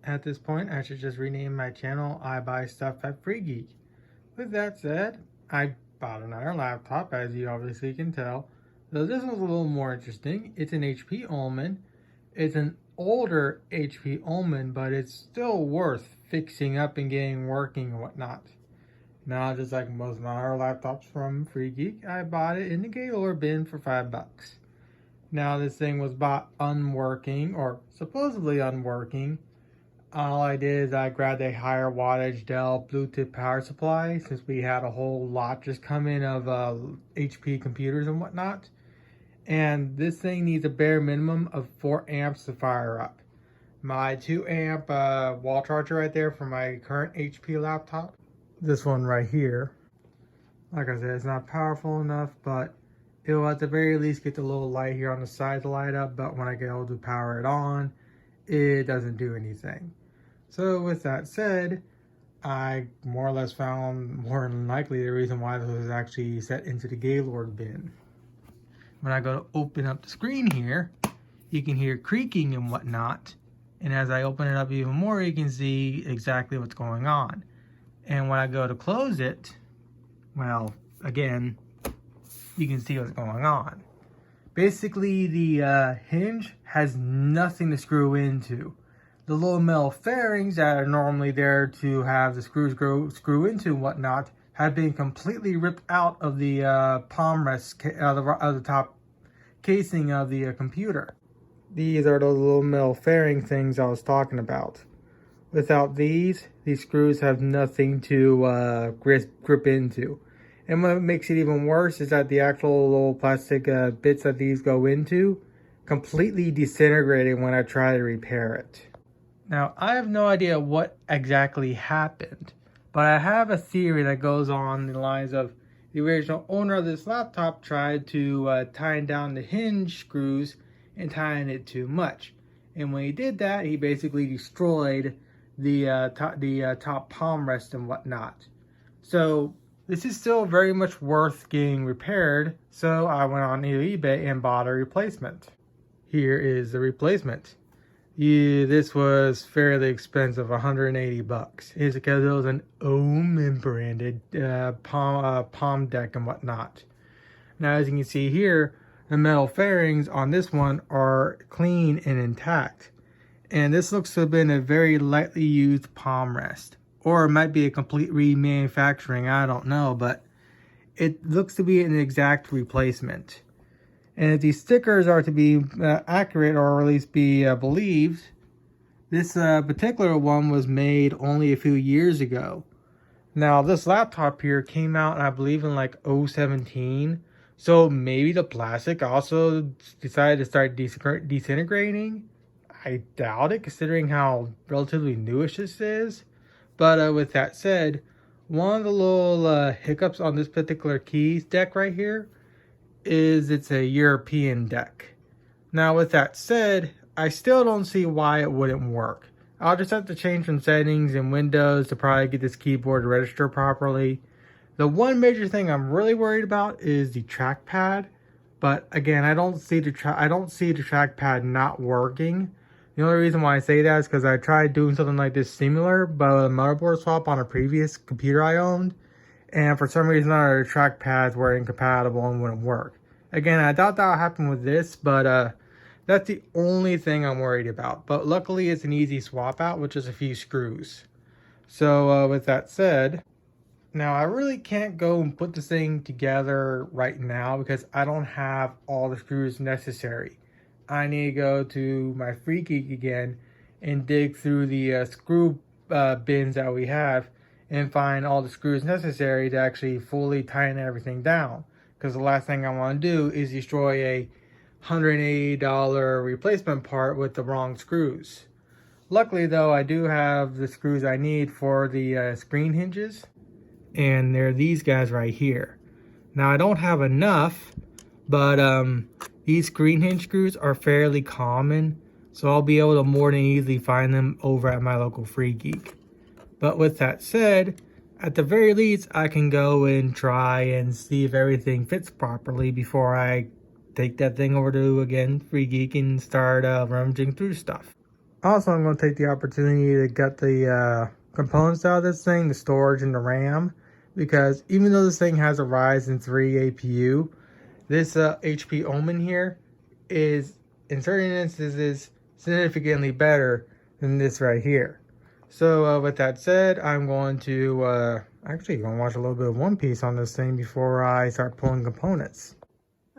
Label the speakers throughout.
Speaker 1: At this point, I should just rename my channel I Buy Stuff at Free Geek. With that said, I bought another laptop, as you obviously can tell. So this one's a little more interesting. It's an HP Omen. It's an older HP Omen, but it's still worth fixing up and getting working and whatnot. Now, just like most of my other laptops from Free Geek, I bought it in the Gaylord bin for $5. Now, this thing was bought unworking, or supposedly unworking. All I did is I grabbed a higher wattage Dell Bluetooth power supply, since we had a whole lot just come in of HP computers and whatnot. And this thing needs a bare minimum of 4 amps to fire up. My 2 amp wall charger right there for my current HP laptop. This one right here. Like I said, it's not powerful enough, but it will at the very least get the little light here on the side to light up. But when I get able to power it on, it doesn't do anything. So with that said, I more or less found more than likely the reason why this was actually set into the Gaylord bin. When I go to open up the screen here, you can hear creaking and whatnot. And as I open it up even more, you can see exactly what's going on. And when I go to close it, well, again, you can see what's going on. Basically, the hinge has nothing to screw into. The little metal fairings that are normally there to have the screws screw into and whatnot have been completely ripped out of the palm rest of the top casing of the computer. These are those little metal fairing things I was talking about. Without these screws have nothing to grip into. And what makes it even worse is that the actual little plastic bits that these go into completely disintegrated when I try to repair it. Now, I have no idea what exactly happened, but I have a theory that goes on the lines of the original owner of this laptop tried to tighten down the hinge screws and tighten it too much. And when he did that, he basically destroyed the top palm rest and whatnot. So this is still very much worth getting repaired, so I went on eBay and bought a replacement. Here is the replacement. This was fairly expensive, $180. It's because it was an Omen branded palm deck and whatnot. Now, as you can see here, the metal fairings on this one are clean and intact. And this looks to have been a very lightly used palm rest. Or it might be a complete remanufacturing, I don't know, but it looks to be an exact replacement. And if these stickers are to be accurate, or at least be believed, this particular one was made only a few years ago. Now, this laptop here came out, I believe, in like 2017. So maybe the plastic also decided to start disintegrating. I doubt it, considering how relatively newish this is. But with that said, one of the little hiccups on this particular keys deck right here is it's a European deck. Now, with that said, I still don't see why it wouldn't work. I'll just have to change some settings in Windows to probably get this keyboard to register properly. The one major thing I'm really worried about is the trackpad. But again, I don't see the trackpad not working. The only reason why I say that is because I tried doing something like this similar, but a motherboard swap on a previous computer I owned. And for some reason, our trackpads were incompatible and wouldn't work. Again, I doubt that'll happen with this, but that's the only thing I'm worried about. But luckily, it's an easy swap out with just a few screws. So with that said, now I really can't go and put this thing together right now because I don't have all the screws necessary. I need to go to my Free Geek again and dig through the screw bins that we have and find all the screws necessary to actually fully tighten everything down. Because the last thing I want to do is destroy a $180 replacement part with the wrong screws. Luckily though, I do have the screws I need for the screen hinges. And they're these guys right here. Now I don't have enough, but these screen hinge screws are fairly common. So I'll be able to more than easily find them over at my local Free Geek. But with that said, at the very least, I can go and try and see if everything fits properly before I take that thing over to, again, Free Geek and start rummaging through stuff. Also, I'm going to take the opportunity to get the components out of this thing, the storage and the RAM, because even though this thing has a Ryzen 3 APU, this HP Omen here is, in certain instances, significantly better than this right here. So with that said, I'm going to actually going to watch a little bit of One Piece on this thing before I start pulling components.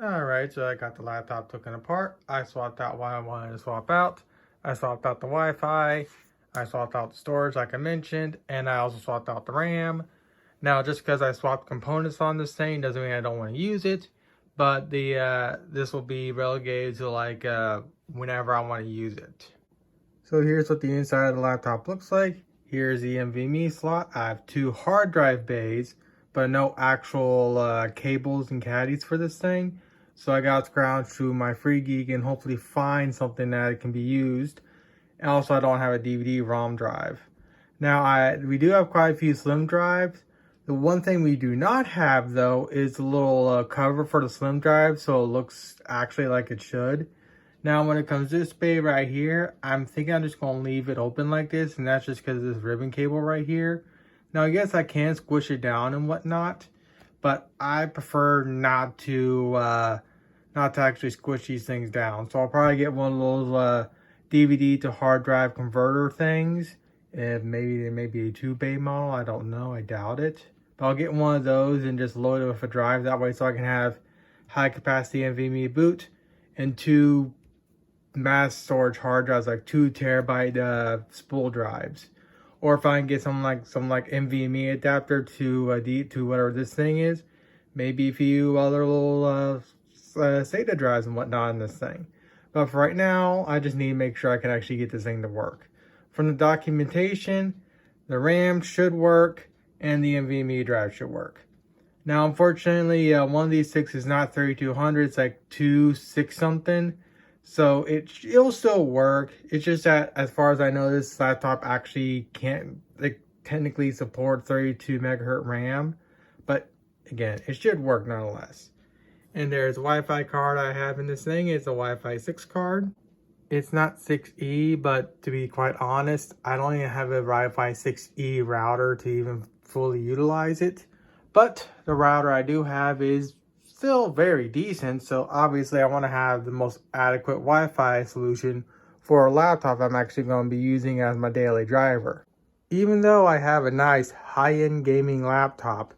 Speaker 1: Alright, so I got the laptop taken apart. I swapped out what I wanted to swap out. I swapped out the Wi-Fi. I swapped out the storage like I mentioned. And I also swapped out the RAM. Now, just because I swapped components on this thing doesn't mean I don't want to use it. But this will be relegated to like whenever I want to use it. So here's what the inside of the laptop looks like. Here's the NVMe slot. I have 2 hard drive bays, but no actual cables and caddies for this thing. So I got to scrounge through my FreeGeek and hopefully find something that can be used. And also, I don't have a DVD-ROM drive. Now, we do have quite a few slim drives. The one thing we do not have, though, is the little cover for the slim drive, so it looks actually like it should. Now, when it comes to this bay right here, I'm thinking I'm just going to leave it open like this, and that's just because of this ribbon cable right here. Now, I guess I can squish it down and whatnot, but I prefer not to actually squish these things down. So I'll probably get one of those DVD to hard drive converter things. And maybe there may be a 2-bay model. I don't know. I doubt it. But I'll get one of those and just load it with a drive that way, so I can have high capacity NVMe boot and 2 mass storage hard drives, like 2 terabyte spool drives. Or if I can get some NVMe adapter to whatever this thing is, maybe a few other little SATA drives and whatnot in this thing. But for right now, I just need to make sure I can actually get this thing to work. From the documentation, the RAM should work and the NVMe drive should work. Now, unfortunately, one of these sticks is not 3200. It's like 2.6 something. So it'll still work. It's just that, as far as I know, this laptop actually can't technically support 32 megahertz RAM. But again, it should work nonetheless. And there's a Wi-Fi card I have in this thing. It's a Wi-Fi 6 card. It's not 6E, but to be quite honest, I don't even have a Wi-Fi 6E router to even fully utilize it. But the router I do have is still very decent, so obviously I want to have the most adequate Wi-Fi solution for a laptop I'm actually going to be using as my daily driver. Even though I have a nice high-end gaming laptop,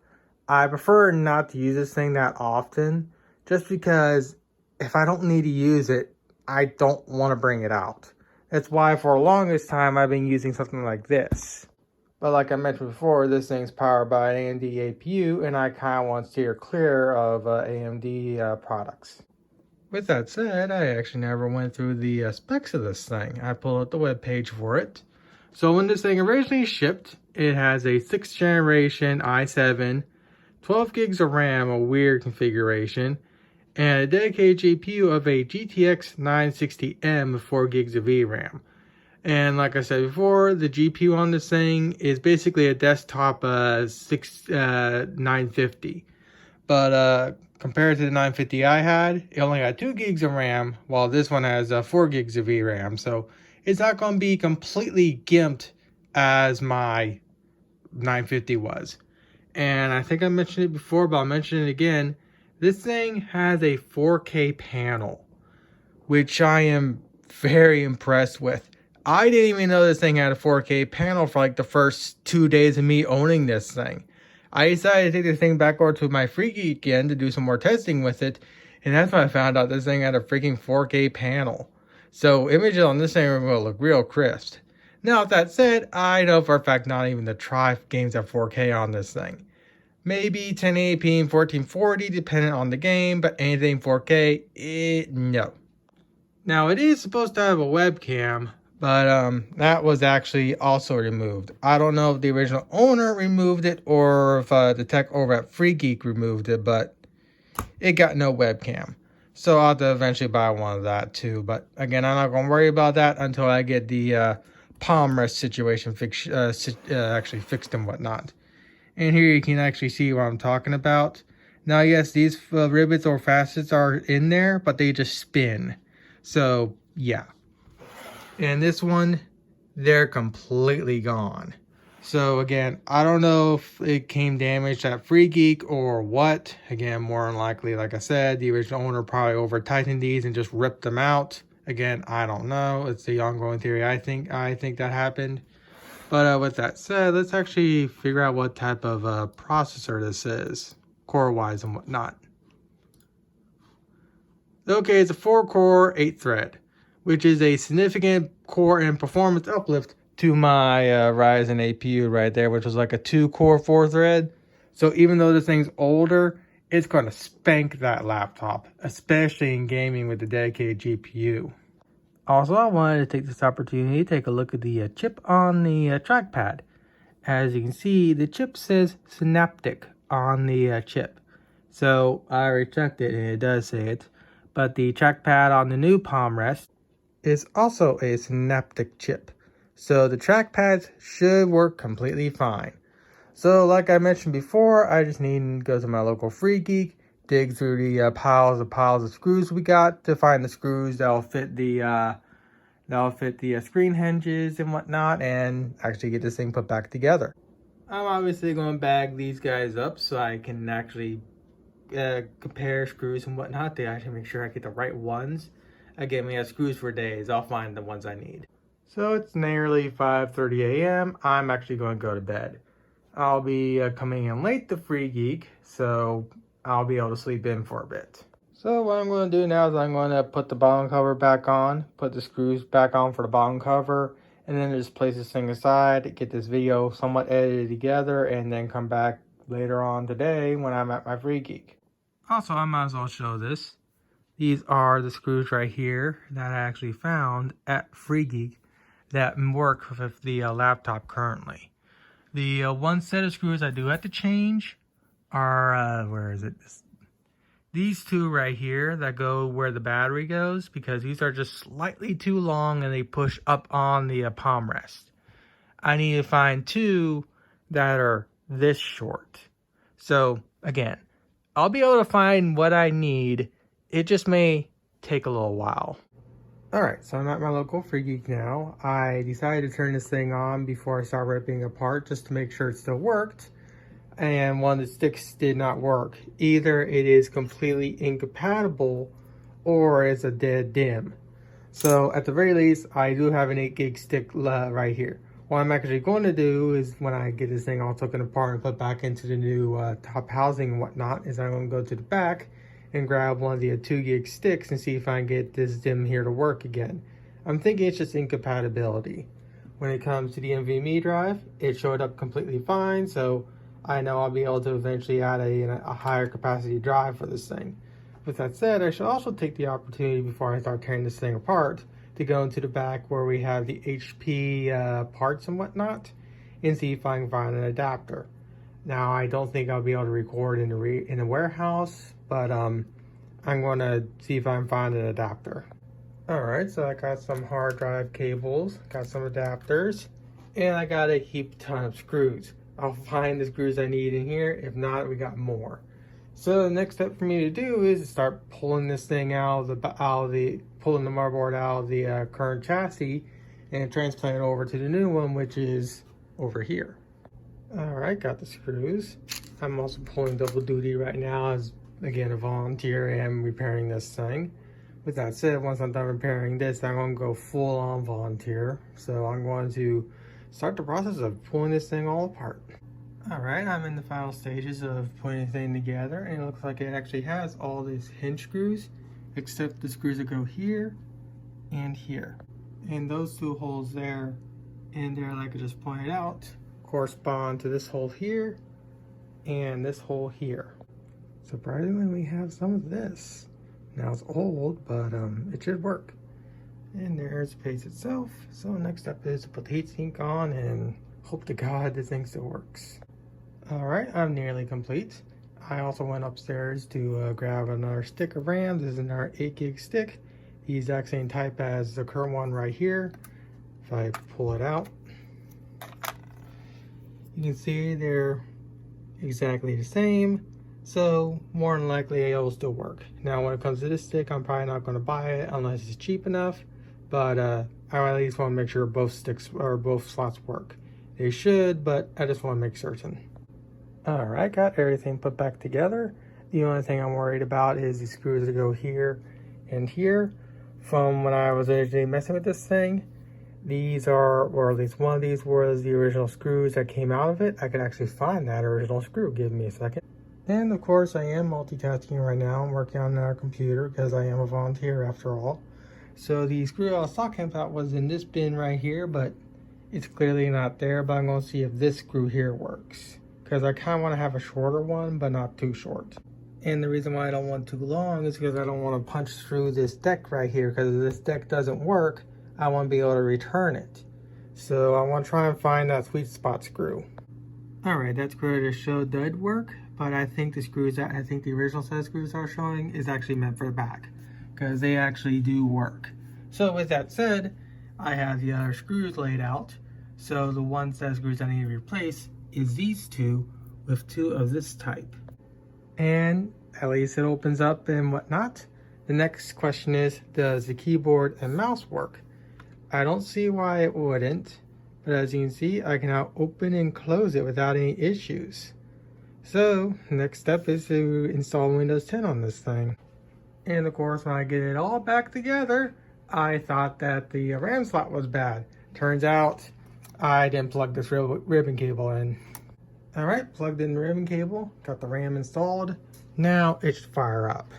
Speaker 1: I prefer not to use this thing that often, just because if I don't need to use it, I don't want to bring it out. That's why for the longest time I've been using something like this. But like I mentioned before, this thing's powered by an AMD APU, and I kind of want to steer clear of AMD products. With that said, I actually never went through the specs of this thing. I pulled up the web page for it. So when this thing originally shipped, it has a 6th generation i7, 12 gigs of RAM, a weird configuration, and a dedicated GPU of a GTX 960M with 4 gigs of VRAM. And like I said before, the GPU on this thing is basically a desktop 950. But compared to the 950 I had, it only got 2 gigs of RAM, while this one has 4 gigs of VRAM. So it's not going to be completely gimped as my 950 was. And I think I mentioned it before, but I'll mention it again. This thing has a 4K panel, which I am very impressed with. I didn't even know this thing had a 4K panel for like the first 2 days of me owning this thing. I decided to take this thing back over to my FreeGeek again to do some more testing with it, and that's when I found out this thing had a freaking 4K panel. So images on this thing will look real crisp. Now, with that said, I know for a fact not even the try games have 4K on this thing. Maybe 1080p and 1440 depending on the game, but anything 4K, no. Now, it is supposed to have a webcam, but that was actually also removed. I don't know if the original owner removed it or if the tech over at FreeGeek removed it, but it got no webcam. So I'll have to eventually buy one of that too. But again, I'm not going to worry about that until I get the palm rest situation actually fixed and whatnot. And here you can actually see what I'm talking about. Now, yes, these rivets or facets are in there, but they just spin. So, yeah. And this one, they're completely gone. So again, I don't know if it came damaged at Free Geek or what. Again, more than likely, like I said, the original owner probably over tightened these and just ripped them out. Again, I don't know. It's the ongoing theory. I think that happened. But with that said, let's actually figure out what type of processor this is, core-wise and whatnot. Okay, it's a 4-core, 8-thread, which is a significant core and performance uplift to my Ryzen APU right there, which was like a 2-core, 4-thread. So even though this thing's older, it's going to spank that laptop, especially in gaming with the dedicated GPU. Also, I wanted to take this opportunity to take a look at the chip on the trackpad. As you can see, the chip says Synaptic on the chip. So I already checked it and it does say it. But the trackpad on the new palm rest is also a Synaptic chip. So the trackpads should work completely fine. So like I mentioned before, I just need to go to my local Free Geek, dig through the piles of screws we got to find the screws that'll fit the screen hinges and whatnot, and actually get this thing put back together. I'm obviously going to bag these guys up so I can actually compare screws and whatnot to actually make sure I get the right ones. Again, we have screws for days. I'll find the ones I need. So it's nearly 5:30 a.m. I'm actually going to go to bed. I'll be coming in late to Free Geek, so I'll be able to sleep in for a bit. So what I'm going to do now is I'm going to put the bottom cover back on, put the screws back on for the bottom cover, and then just place this thing aside, get this video somewhat edited together, and then come back later on today when I'm at my Free Geek. Also, I might as well show this. These are the screws right here that I actually found at Free Geek that work with the laptop currently. The one set of screws I do have to change are, where is it? These two right here that go where the battery goes, because these are just slightly too long and they push up on the palm rest. I need to find two that are this short. So again, I'll be able to find what I need. It just may take a little while. Alright, so I'm at my local Free Geek now. I decided to turn this thing on before I start ripping it apart just to make sure it still worked. And one of the sticks did not work. Either it is completely incompatible or it's a dead dim. So at the very least, I do have an 8 gig stick right here. What I'm actually going to do is when I get this thing all taken apart and put back into the new top housing and whatnot, is I'm going to go to the back and grab one of the 2 gig sticks and see if I can get this DIMM here to work again. I'm thinking it's just incompatibility. When it comes to the NVMe drive, it showed up completely fine, so I know I'll be able to eventually add a higher capacity drive for this thing. With that said, I should also take the opportunity before I start tearing this thing apart to go into the back where we have the HP parts and whatnot and see if I can find an adapter. Now, I don't think I'll be able to record in the warehouse, but I'm going to see if I can find an adapter. Alright, so I got some hard drive cables, got some adapters, and I got a heap ton of screws. I'll find the screws I need in here. If not, we got more. So the next step for me to do is start pulling this thing pulling the motherboard out of the current chassis and transplant it over to the new one, which is over here. Alright, got the screws. I'm also pulling double duty right now as, again, a volunteer and repairing this thing. With that said, once I'm done repairing this, I'm going to go full on volunteer. So I'm going to start the process of pulling this thing all apart. Alright, I'm in the final stages of putting the thing together, and it looks like it actually has all these hinge screws, except the screws that go here and here. And those two holes there and there, like I just pointed out, correspond to this hole here and this hole here. Surprisingly, we have some of this. Now it's old, but it should work. And there's the base itself. So next step is to put the heatsink on and hope to God this thing still works. Alright, I'm nearly complete. I also went upstairs to grab another stick of RAM. This is another 8 gig stick. The exact same type as the current one right here. If I pull it out, you can see they're exactly the same. So more than likely it'll still work. Now when it comes to this stick, I'm probably not going to buy it unless it's cheap enough. But I at least want to make sure both sticks or both slots work. They should, but I just want to make certain. Alright, got everything put back together. The only thing I'm worried about is the screws that go here and here. From when I was originally messing with this thing, these are, or at least one of these was the original screws that came out of it. I could actually find that original screw. Give me a second. And of course I am multitasking right now. I'm working on our computer because I am a volunteer after all. So the screw I was talking about was in this bin right here, but it's clearly not there. But I'm going to see if this screw here works, because I kind of want to have a shorter one, but not too short. And the reason why I don't want too long is because I don't want to punch through this deck right here, because if this deck doesn't work, I want to be able to return it. So I want to try and find that sweet spot screw. Alright, that screw I just showed did work, but I think the screws that I think the original set of screws I was showing is actually meant for the back, because they actually do work. So with that said, I have the other screws laid out. So the one set of screws I need to replace is these two with two of this type. And at least it opens up and whatnot. The next question is, does the keyboard and mouse work? I don't see why it wouldn't, but as you can see, I can now open and close it without any issues. So next step is to install Windows 10 on this thing. And of course, when I get it all back together, I thought that the RAM slot was bad. Turns out I didn't plug this ribbon cable in. Alright, plugged in the ribbon cable, got the RAM installed. Now it should fire up.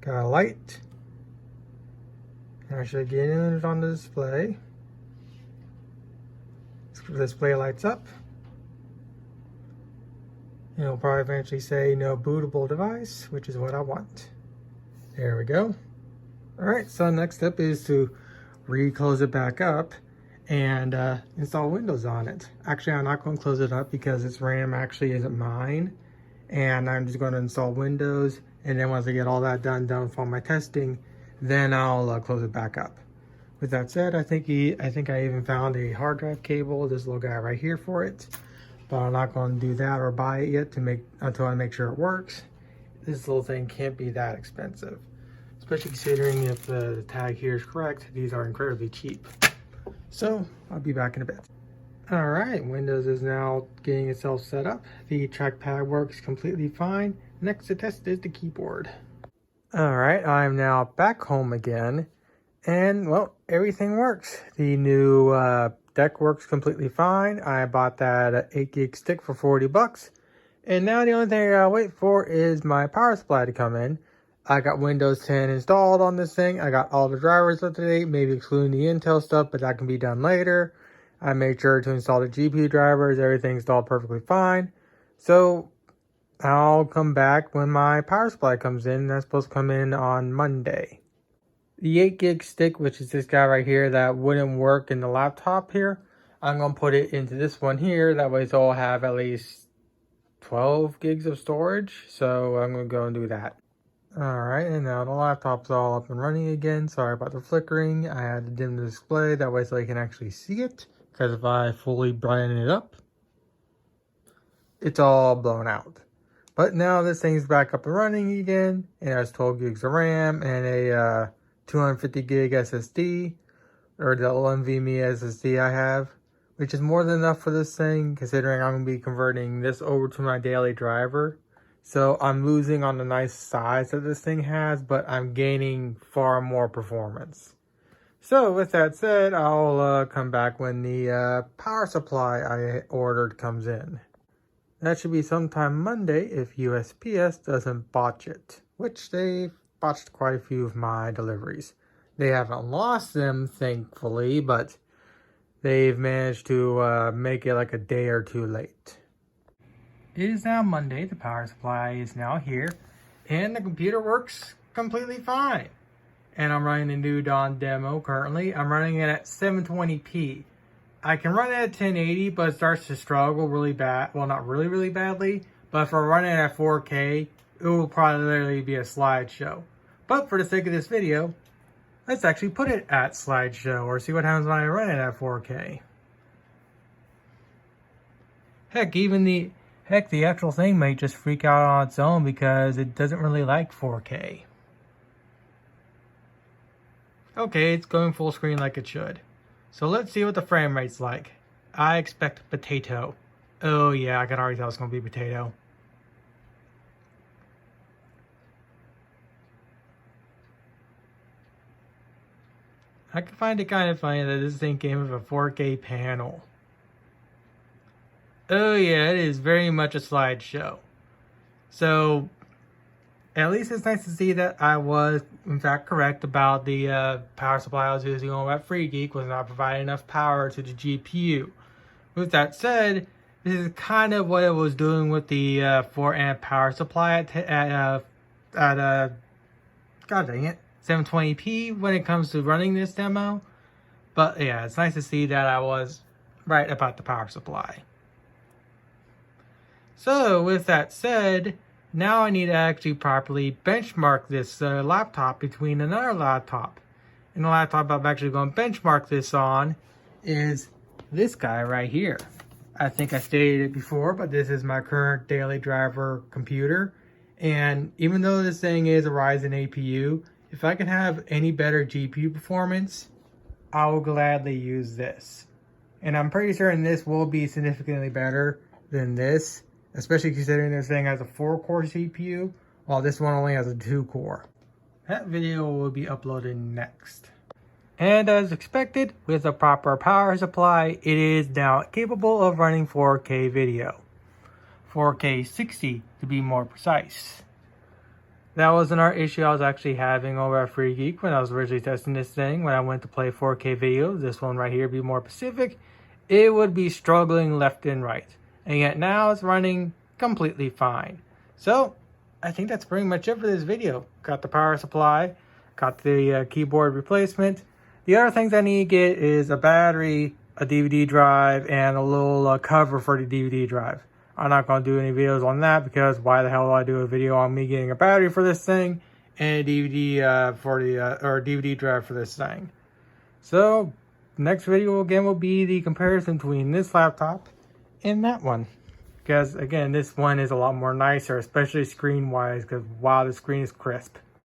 Speaker 1: Got a light. I should get it on the display. The display lights up. It'll probably eventually say no bootable device, which is what I want. There we go. Alright, so next step is to re-close it back up and install Windows on it. Actually, I'm not going to close it up because its RAM actually isn't mine, and I'm just going to install Windows, and then once I get all that done for my testing, then I'll close it back up. With that said, I think I even found a hard drive cable, this little guy right here for it, but I'm not going to do that or buy it yet until I make sure it works. This little thing can't be that expensive, especially considering if the tag here is correct. These are incredibly cheap. So I'll be back in a bit. Alright, Windows is now getting itself set up. The trackpad works completely fine. Next to test is the keyboard. Alright, I'm now back home again. And well, everything works. The new deck works completely fine. I bought that 8 gig stick for 40 bucks. And now the only thing I gotta wait for is my power supply to come in. I got Windows 10 installed on this thing. I got all the drivers up to date, maybe excluding the Intel stuff, but that can be done later. I made sure to install the GPU drivers. Everything installed perfectly fine. So I'll come back when my power supply comes in. That's supposed to come in on Monday. The 8 gig stick, which is this guy right here that wouldn't work in the laptop here, I'm going to put it into this one here. That way so I'll have at least 12 gigs of storage. So I'm going to go and do that. Alright, and now the laptop's all up and running again. Sorry about the flickering. I had to dim the display that way so you can actually see it. Because if I fully brighten it up, it's all blown out. But now this thing's back up and running again. It has 12 gigs of RAM and a 250 gig SSD. Or the NVMe SSD I have. Which is more than enough for this thing, considering I'm going to be converting this over to my daily driver. So I'm losing on the nice size that this thing has, but I'm gaining far more performance. So with that said, I'll come back when the power supply I ordered comes in. That should be sometime Monday if USPS doesn't botch it, which they've botched quite a few of my deliveries. They haven't lost them, thankfully, but they've managed to make it like a day or two late. It is now Monday, the power supply is now here, and the computer works completely fine. And I'm running the New Dawn demo currently. I'm running it at 720p. I can run it at 1080, but it starts to struggle really bad. Well, not really badly, but if I run it at 4K, it will probably literally be a slideshow. But for the sake of this video, let's actually put it at slideshow, or see what happens when I run it at 4K. Heck, the actual thing might just freak out on its own because it doesn't really like 4K. Okay, it's going full screen like it should. So let's see what the frame rate's like. I expect potato. Oh yeah, I can already tell it's going to be potato. I can find it kind of funny that this thing came with a 4K panel. Oh yeah, it is very much a slideshow. So, at least it's nice to see that I was, in fact, correct about the power supply I was using on at FreeGeek was not providing enough power to the GPU. With that said, this is kind of what it was doing with the 4 amp power supply at god dang it, 720p when it comes to running this demo. But yeah, it's nice to see that I was right about the power supply. So with that said, now I need to actually properly benchmark this laptop between another laptop. And the laptop I'm actually going to benchmark this on is this guy right here. I think I stated it before, but this is my current daily driver computer. And even though this thing is a Ryzen APU, if I can have any better GPU performance, I will gladly use this. And I'm pretty certain this will be significantly better than this, especially considering this thing has a 4-core CPU, while this one only has a 2-core. That video will be uploaded next. And as expected, with a proper power supply, it is now capable of running 4K video. 4K 60 to be more precise. That was another issue I was actually having over at FreeGeek when I was originally testing this thing. When I went to play 4K video, this one right here, be more specific, it would be struggling left and right. And yet now it's running completely fine. So I think that's pretty much it for this video. Got the power supply, got the keyboard replacement. The other things I need to get is a battery, a DVD drive, and a little cover for the DVD drive. I'm not going to do any videos on that because why the hell do I do a video on me getting a battery for this thing and a DVD DVD drive for this thing. So next video again will be the comparison between this laptop and that one. Because again, this one is a lot more nicer, especially screen wise, because wow, the screen is crisp.